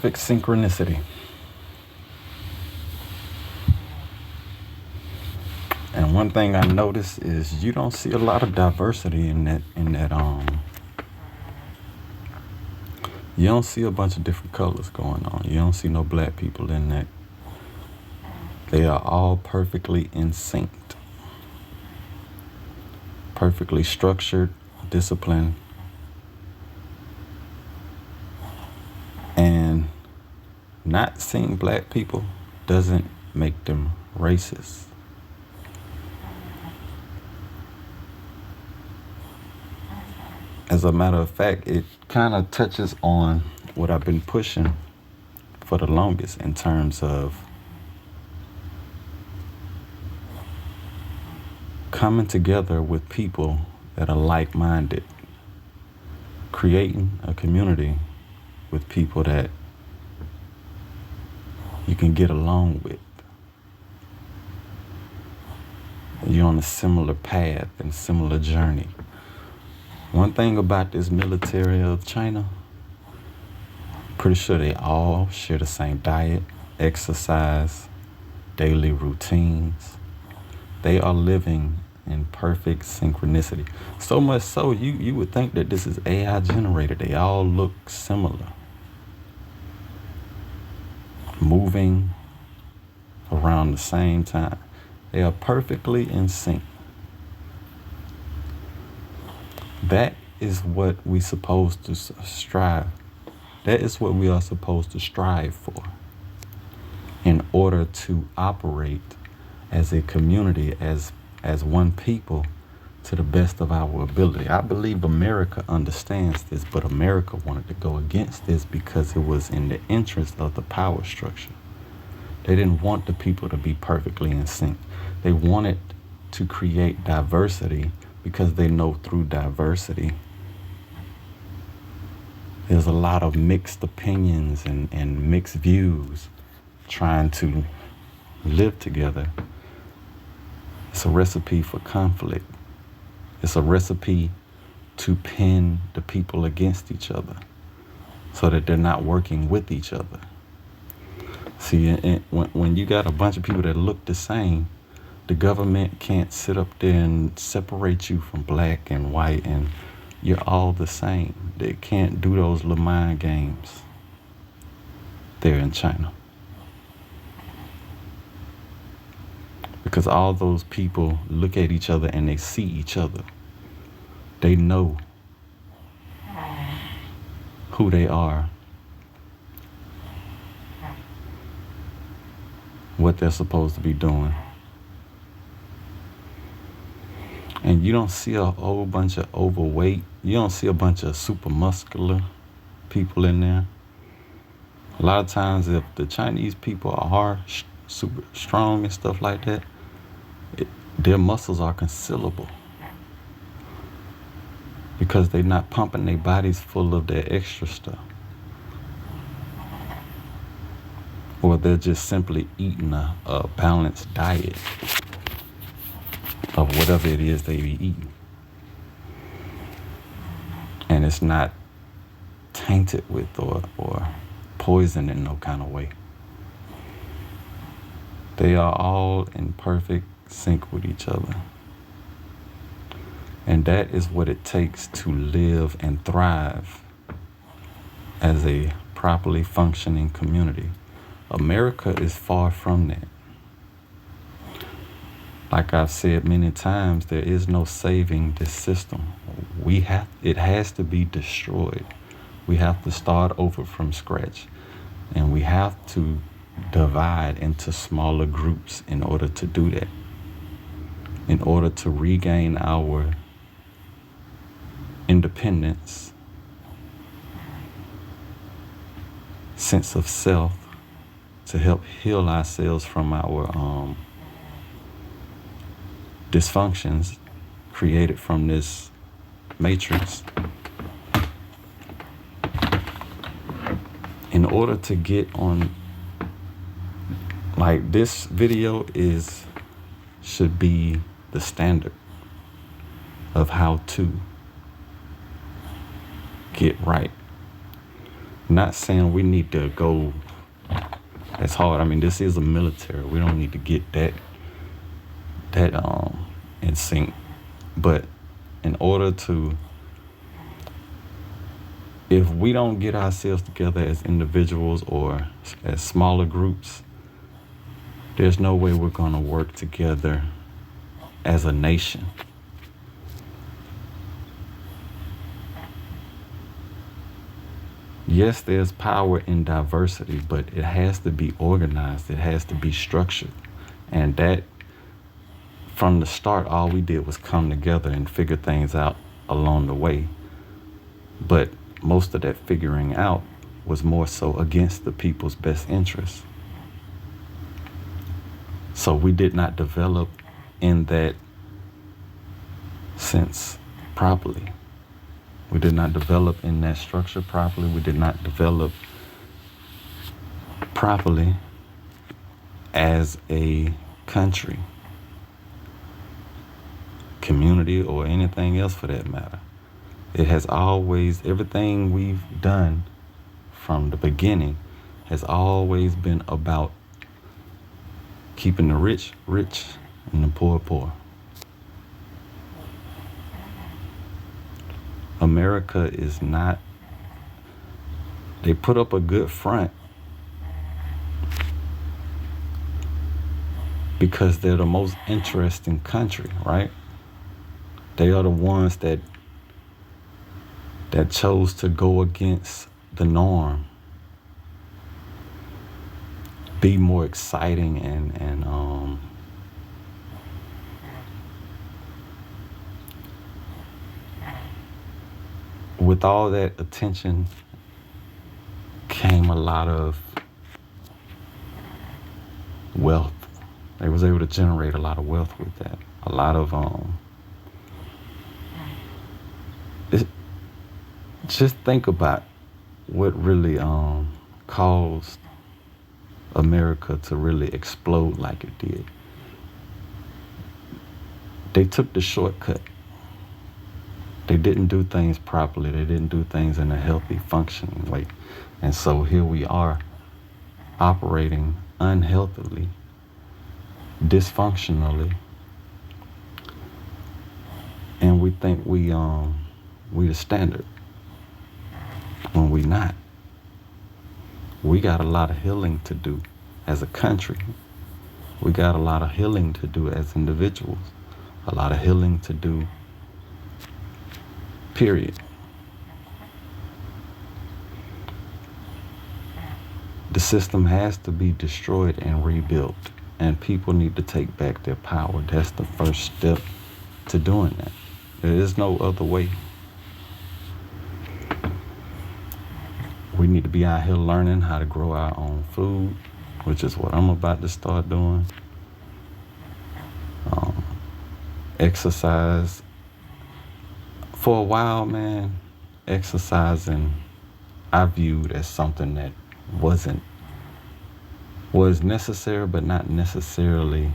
perfect synchronicity. And one thing I noticed is you don't see a lot of diversity in that you don't see a bunch of different colors going on. You don't see no black people in that. They are all perfectly in sync, perfectly structured, disciplined, and not seeing black people doesn't make them racist. As a matter of fact, it kind of touches on what I've been pushing for the longest in terms of coming together with people that are like-minded, creating a community with people that you can get along with. You're on a similar path and similar journey. One thing about this military of China, pretty sure they all share the same diet, exercise, daily routines. They are living in perfect synchronicity. So much so, you would think that this is AI generated. They all look similar. Moving around the same time. They are perfectly in sync. That is what we supposed to strive. That is what we are supposed to strive for in order to operate as a community, as one people, to the best of our ability. I believe America understands this, but America wanted to go against this because it was in the interest of the power structure. They didn't want the people to be perfectly in sync. They wanted to create diversity because they know through diversity there's a lot of mixed opinions and mixed views trying to live together. It's a recipe for conflict. It's a recipe to pin the people against each other so that they're not working with each other. See, when you got a bunch of people that look the same, the government can't sit up there and separate you from black and white and you're all the same. They can't do those little mind games there in China. Because all those people look at each other and they see each other. They know who they are, what they're supposed to be doing. And you don't see a whole bunch of overweight. You don't see a bunch of super muscular people in there. A lot of times if the Chinese people are super strong and stuff like that, their muscles are concealable because they're not pumping their bodies full of their extra stuff. Or they're just simply eating a balanced diet of whatever it is they be eating. And it's not tainted with or poisoned in no kind of way. They are all in perfect sync with each other. And that is what it takes to live and thrive as a properly functioning community. America is far from that. Like I've said many times, there is no saving this system. It has to be destroyed. We have to start over from scratch. And we have to divide into smaller groups in order to do that. In order to regain our independence, sense of self, to help heal ourselves from our dysfunctions created from this matrix. In order to get on, like, this video should be the standard of how to get right. Not saying we need to go as hard. I mean, this is a military. We don't need to get that in sync. But in order to, if we don't get ourselves together as individuals or as smaller groups, there's no way we're going to work together as a nation. Yes, there's power in diversity, but it has to be organized. It has to be structured. And that, from the start, all we did was come together and figure things out along the way. But most of that figuring out was more so against the people's best interests. So we did not develop in that sense properly. We did not develop in that structure properly. We did not develop properly as a country, community, or anything else for that matter. It has always, everything we've done from the beginning has always been about keeping the rich rich and the poor poor. America is not, they put up a good front because they're the most interesting country, right? They are the ones that chose to go against the norm, be more exciting and with all that attention came a lot of wealth. They was able to generate a lot of wealth with that. A lot of just think about what really caused America to really explode like it did. They took the shortcut. They didn't do things properly. They didn't do things in a healthy, functioning way. And so here we are operating unhealthily, dysfunctionally, and we think we the standard when we not. We got a lot of healing to do as a country. We got a lot of healing to do as individuals. A lot of healing to do, period. The system has to be destroyed and rebuilt, and people need to take back their power. That's the first step to doing that. There is no other way. We need to be out here learning how to grow our own food, which is what I'm about to start doing. Exercise. For a while, man, exercising I viewed as something that was necessary, but not necessarily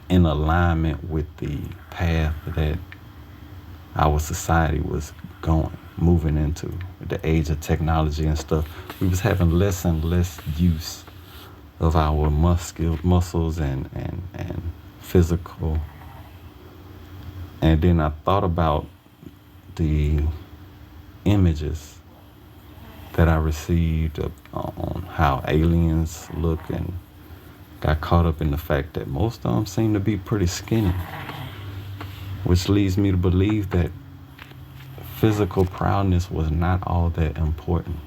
in alignment with the path that our society was moving into. The age of technology and stuff, we was having less and less use of our muscles and physical. And then I thought about the images that I received on how aliens look, and got caught up in the fact that most of them seem to be pretty skinny, which leads me to believe that physical prowess was not all that important.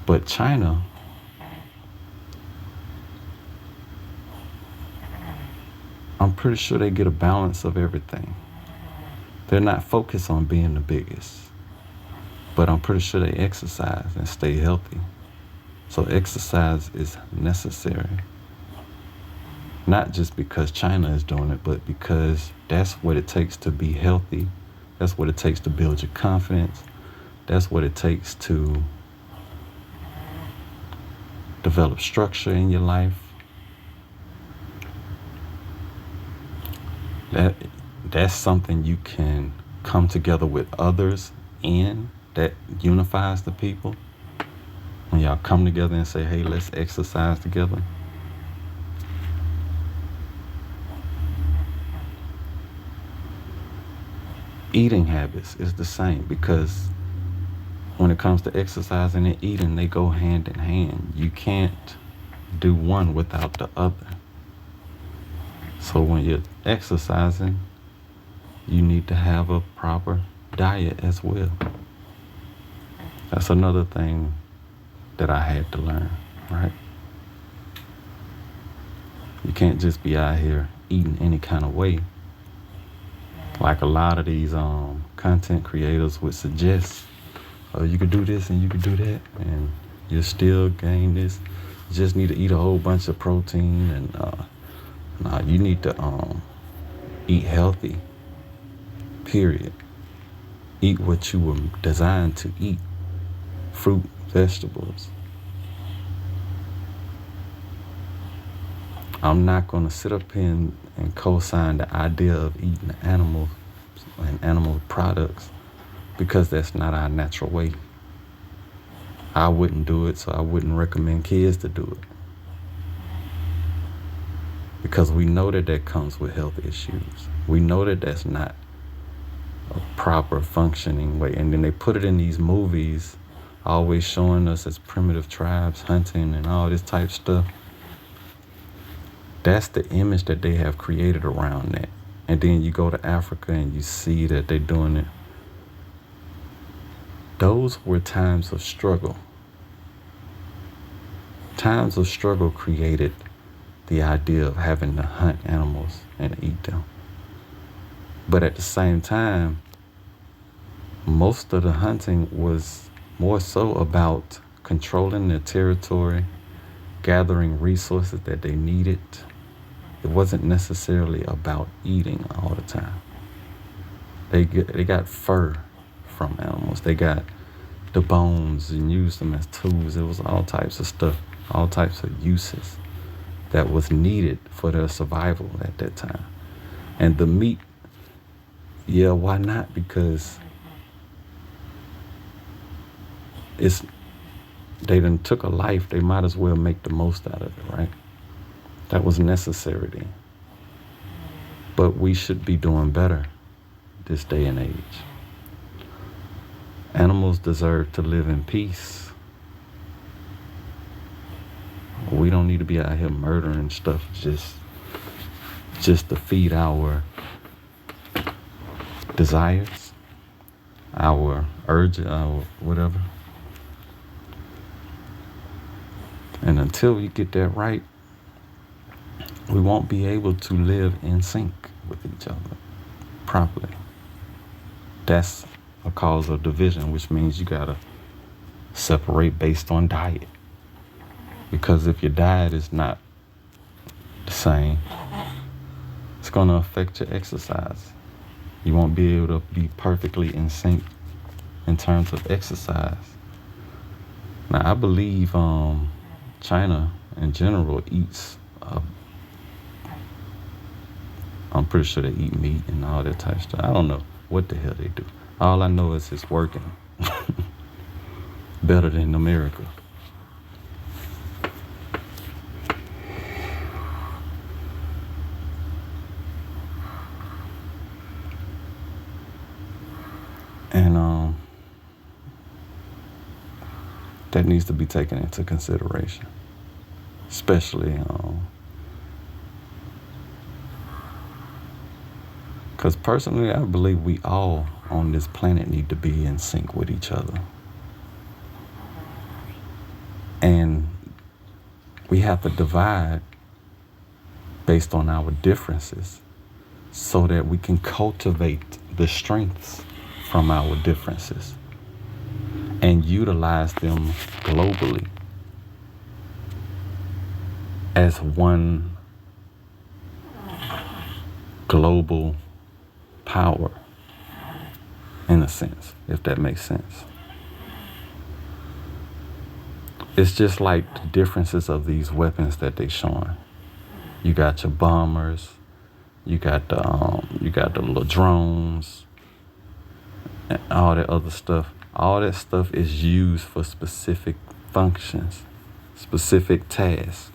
But China, I'm pretty sure they get a balance of everything. They're not focused on being the biggest, but I'm pretty sure they exercise and stay healthy. So exercise is necessary. Not just because China is doing it, but because that's what it takes to be healthy. That's what it takes to build your confidence. That's what it takes to develop structure in your life. That's something you can come together with others in that unifies the people. When y'all come together and say, hey, let's exercise together. Eating habits is the same, because when it comes to exercising and eating, they go hand in hand. You can't do one without the other. So when you're exercising, you need to have a proper diet as well. That's another thing that I had to learn, right? You can't just be out here eating any kind of way. Like a lot of these content creators would suggest, oh, you could do this and you could do that, and you'll still gain this. You just need to eat a whole bunch of protein, and you need to eat healthy, period. Eat what you were designed to eat. Fruit, vegetables. I'm not going to sit up here and co-sign the idea of eating animals and animal products, because that's not our natural way. I wouldn't do it, so I wouldn't recommend kids to do it. Because we know that comes with health issues. We know that that's not a proper functioning way. And then they put it in these movies, always showing us as primitive tribes hunting and all this type stuff. That's the image that they have created around that. And then you go to Africa and you see that they're doing it. Those were times of struggle. Times of struggle created the idea of having to hunt animals and eat them. But at the same time, most of the hunting was more so about controlling their territory, gathering resources that they needed. It wasn't necessarily about eating all the time. They got fur from animals. They got the bones and used them as tools. It was all types of stuff, all types of uses that was needed for their survival at that time. And the meat, yeah, why not? Because they done took a life. They might as well make the most out of it, right? That was necessary then. But we should be doing better this day and age. Animals deserve to live in peace. We don't need to be out here murdering stuff just to feed our desires, our urge, our whatever. And until we get that right, we won't be able to live in sync with each other properly. That's a cause of division, which means you gotta separate based on diet. Because if your diet is not the same, it's gonna affect your exercise. You won't be able to be perfectly in sync in terms of exercise. Now, I believe China in general eats I'm pretty sure they eat meat and all that type of stuff. I don't know what the hell they do. All I know is it's working better than America. And that needs to be taken into consideration, especially because personally, I believe we all on this planet need to be in sync with each other. And we have to divide based on our differences so that we can cultivate the strengths from our differences and utilize them globally as one global power, in a sense, if that makes sense. It's just like the differences of these weapons that they're showing. You got your bombers, you got the little drones, and all that other stuff. All that stuff is used for specific functions, specific tasks.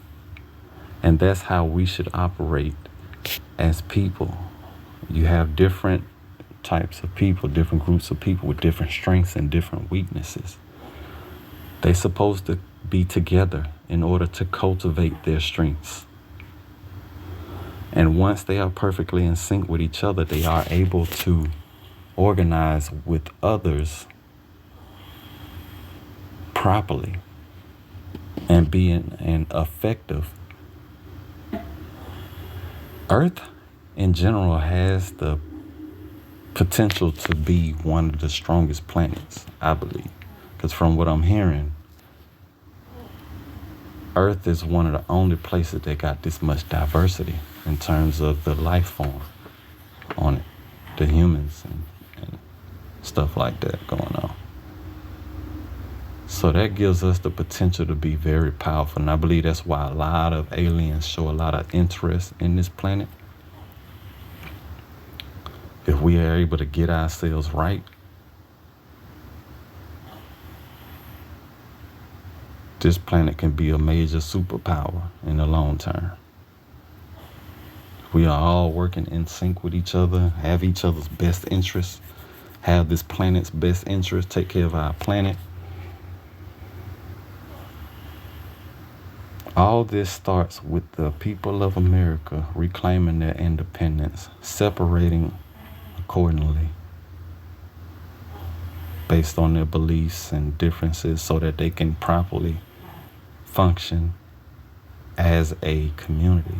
And that's how we should operate as people. You have different types of people, different groups of people with different strengths and different weaknesses. They're supposed to be together in order to cultivate their strengths. And once they are perfectly in sync with each other, they are able to organize with others properly and be an effective. Earth in general has the potential to be one of the strongest planets, I believe. Because from what I'm hearing, Earth is one of the only places that got this much diversity in terms of the life form on it, the humans and stuff like that going on. So that gives us the potential to be very powerful. And I believe that's why a lot of aliens show a lot of interest in this planet. If we are able to get ourselves right, this planet can be a major superpower in the long term. We are all working in sync with each other, have each other's best interests, have this planet's best interests, take care of our planet. All this starts with the people of America reclaiming their independence, separating accordingly based on their beliefs and differences so that they can properly function as a community.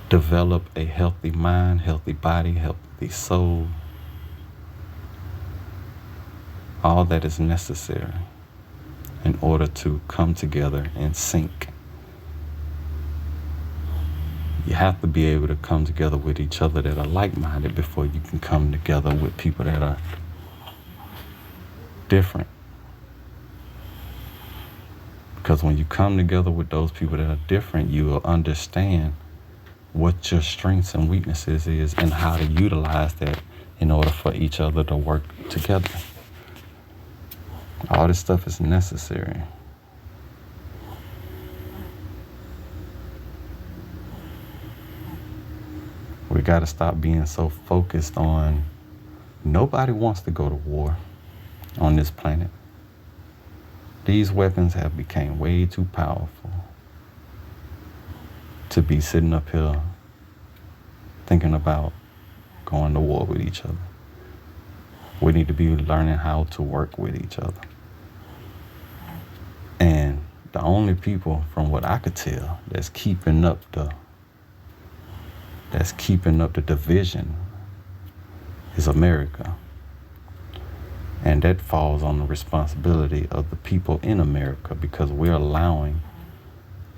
Develop a healthy mind, healthy body, healthy soul. All that is necessary in order to come together in sync. You have to be able to come together with each other that are like-minded before you can come together with people that are different. Because when you come together with those people that are different, you will understand what your strengths and weaknesses is and how to utilize that in order for each other to work together. All this stuff is necessary. We got to stop being so focused on nobody wants to go to war on this planet. These weapons have become way too powerful to be sitting up here thinking about going to war with each other. We need to be learning how to work with each other. And the only people, from what I could tell, that's keeping up the division is America. And that falls on the responsibility of the people in America, because we're allowing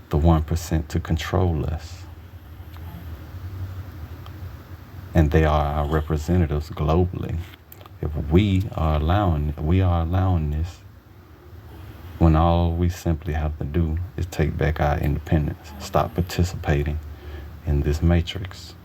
the 1% to control us. And they are our representatives globally. If we are allowing this, when all we simply have to do is take back our independence, stop participating in this matrix.